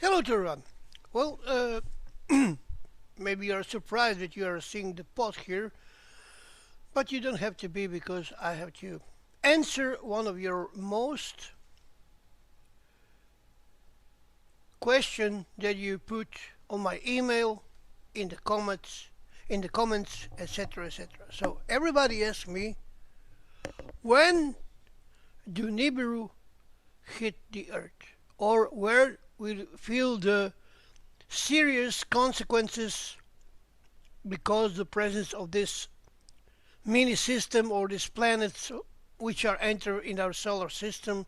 Hello to everyone. Well, maybe you're surprised that you are seeing the pot here, but you don't have to be because I have to answer one of your most question that you put on my email in the comments, etc., etc. So everybody asks me, when do Nibiru hit the earth, or where will feel the serious consequences because the presence of this mini system or these planets which are enter in our solar system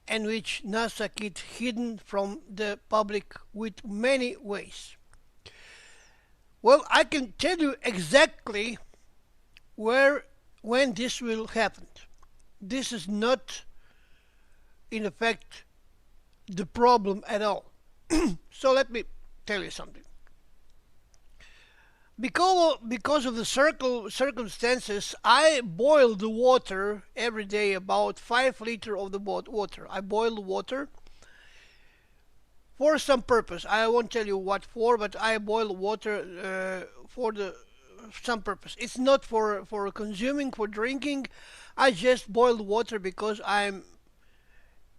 and which NASA keeps hidden from the public with many ways. Well, I can tell you exactly where when this will happen. This is not in effect the problem at all. So let me tell you something. Because of the circumstances, I boil the water every day, about 5 liters of the water. I boil the water for some purpose. I won't tell you what for, but I boil water for the some purpose. It's not for consuming, for drinking. I just boil the water because I'm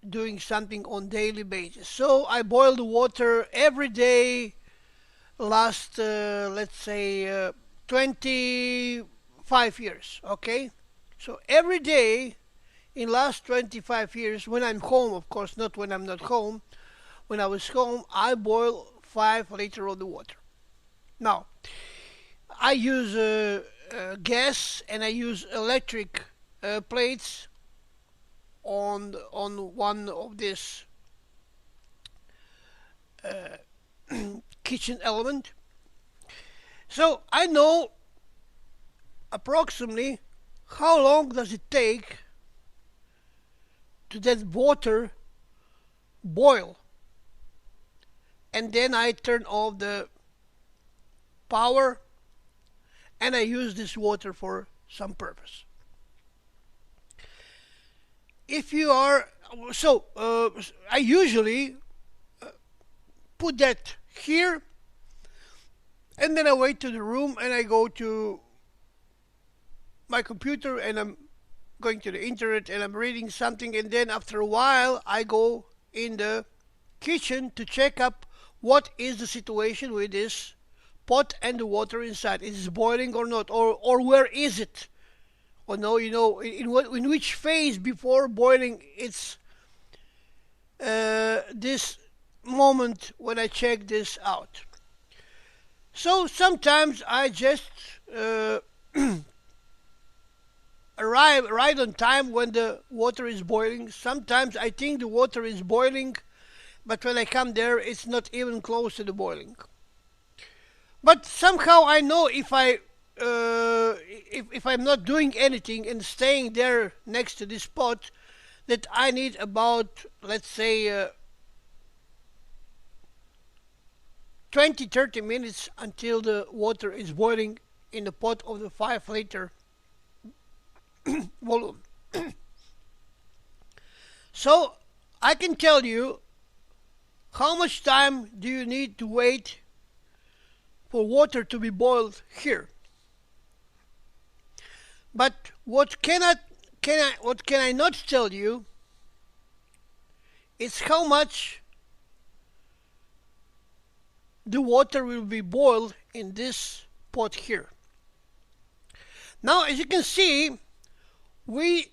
doing something on daily basis. So I boil the water every day last let's say 25 years. Okay, so every day in last 25 years, when I'm home, of course, not when I'm not home, when I was home, I boil 5 liters of the water. Now I use gas and I use electric plates on one of these uh, kitchen element. So I know approximately how long does it take to that water boil, and then I turn off the power and I use this water for some purpose. If you are so I usually put that here, and then I wait to the room and I go to my computer and I'm going to the internet and I'm reading something, and then after a while I go in the kitchen to check up what is the situation with this pot and the water inside. Is it boiling or not, or where is it? Or no, in which phase before boiling it's this moment when I check this out. So sometimes I just uh, arrive right on time when the water is boiling. Sometimes I think the water is boiling, but when I come there, it's not even close to the boiling. But somehow I know if I'm not doing anything and staying there next to this pot, that I need about, let's say, 20-30 minutes until the water is boiling in the pot of the 5 liter volume. So I can tell you how much time do you need to wait for water to be boiled here. But what can I not tell you is how much the water will be boiled in this pot here. Now, as you can see, we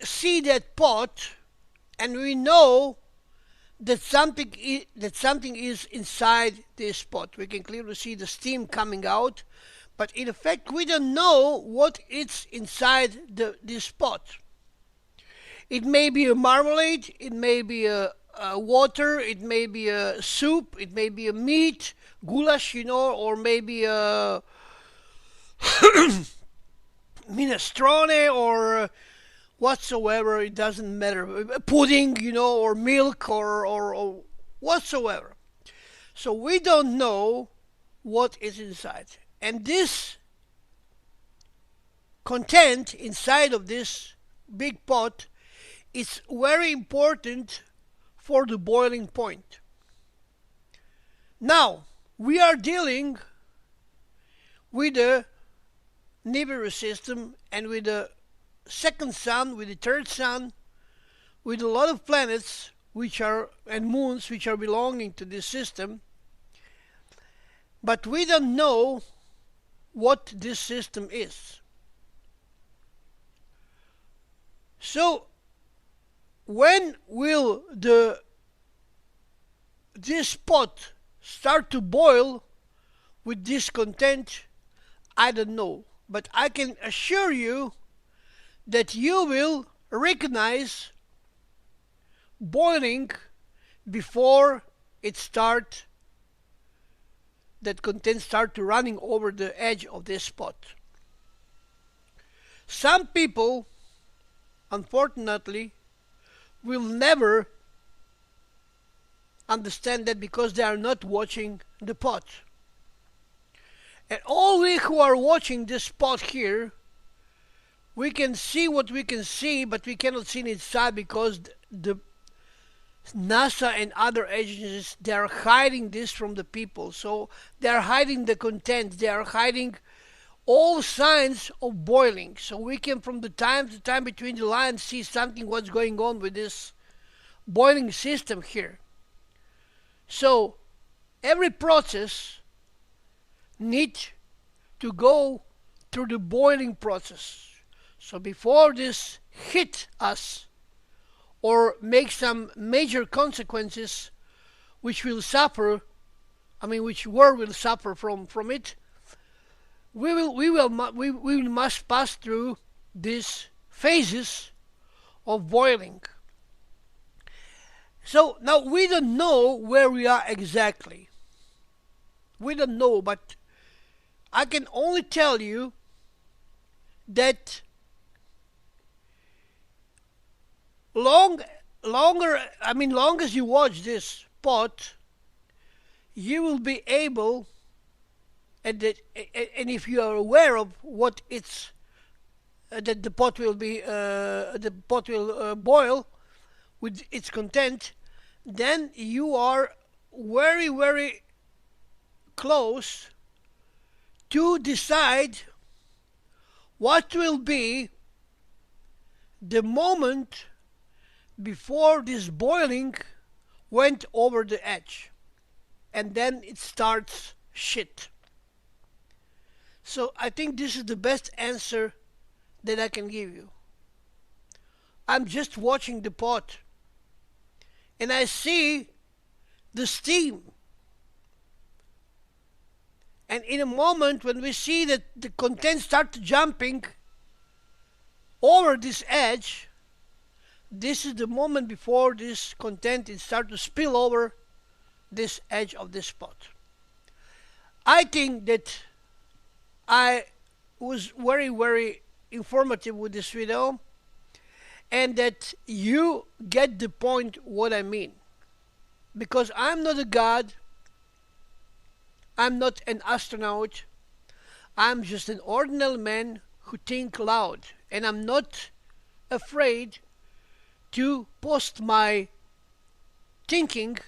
see that pot and we know that something is inside this pot. We can clearly see the steam coming out, but in effect we don't know what is inside this pot. It may be a marmalade, it may be a water, it may be a soup, it may be a meat, goulash, or maybe a minestrone or whatsoever. It doesn't matter. Pudding, or milk or whatsoever. So we don't know what is inside. And this content inside of this big pot is very important for the boiling point. Now, we are dealing with the Nibiru system and with the second sun, with the third sun, with a lot of planets which are and moons which are belonging to this system, but we don't know what this system is. So when will this pot start to boil with discontent? I don't know, but I can assure you that you will recognize boiling before that content start to running over the edge of this pot. Some people, unfortunately, will never understand that because they are not watching the pot. And all we who are watching this pot here, we can see what we can see, but we cannot see inside because the NASA and other agencies, they are hiding this from the people. So they are hiding the content, they are hiding all signs of boiling. So we can from the time to time between the lines see something what's going on with this boiling system here. So every process needs to go through the boiling process. So before this hit us or make some major consequences which will suffer, which world will suffer from it, we must pass through these phases of boiling. So now we don't know where we are exactly. We don't know, but I can only tell you that long as you watch this pot, you will be able, and if you are aware of what it's, that the pot will boil with its content, then you are very, very close to decide what will be the moment before this boiling went over the edge, and then it starts shit. So I think this is the best answer that I can give you. I'm just watching the pot and I see the steam, and in a moment when we see that the content starts jumping over this edge, this is the moment before this content is start to spill over this edge of this pot. I think that I was very, very informative with this video, and that you get the point what I mean. Because I'm not a god, I'm not an astronaut, I'm just an ordinary man who think loud, and I'm not afraid to post my thinking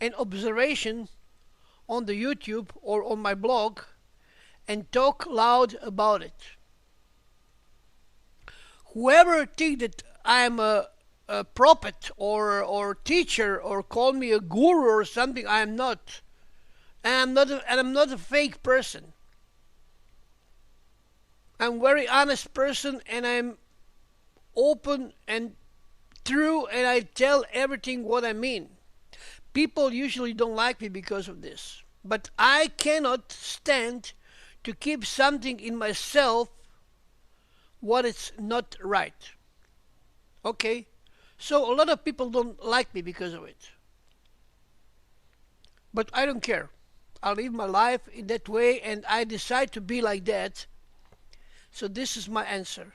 and observation on the YouTube or on my blog and talk loud about it. Whoever think that I'm a prophet or teacher or call me a guru or something, I am not. And I'm not a fake person. I'm a very honest person, and I'm open and true, and I tell everything what I mean. People usually don't like me because of this, but I cannot stand to keep something in myself what is not right. Okay? So a lot of people don't like me because of it. But I don't care. I live my life in that way, and I decide to be like that. So this is my answer.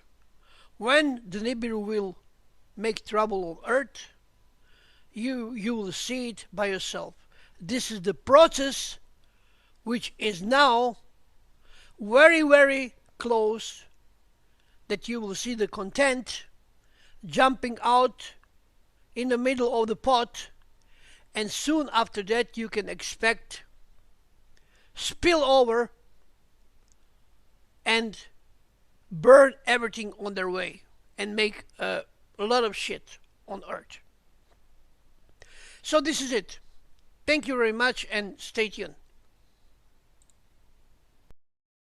When the Nibiru will make trouble on Earth, you will see it by yourself. This is the process which is now very, very close, that you will see the content jumping out in the middle of the pot, and soon after that you can expect spillover and burn everything on their way and make a lot of shit on Earth. So this is it. Thank you very much and stay tuned.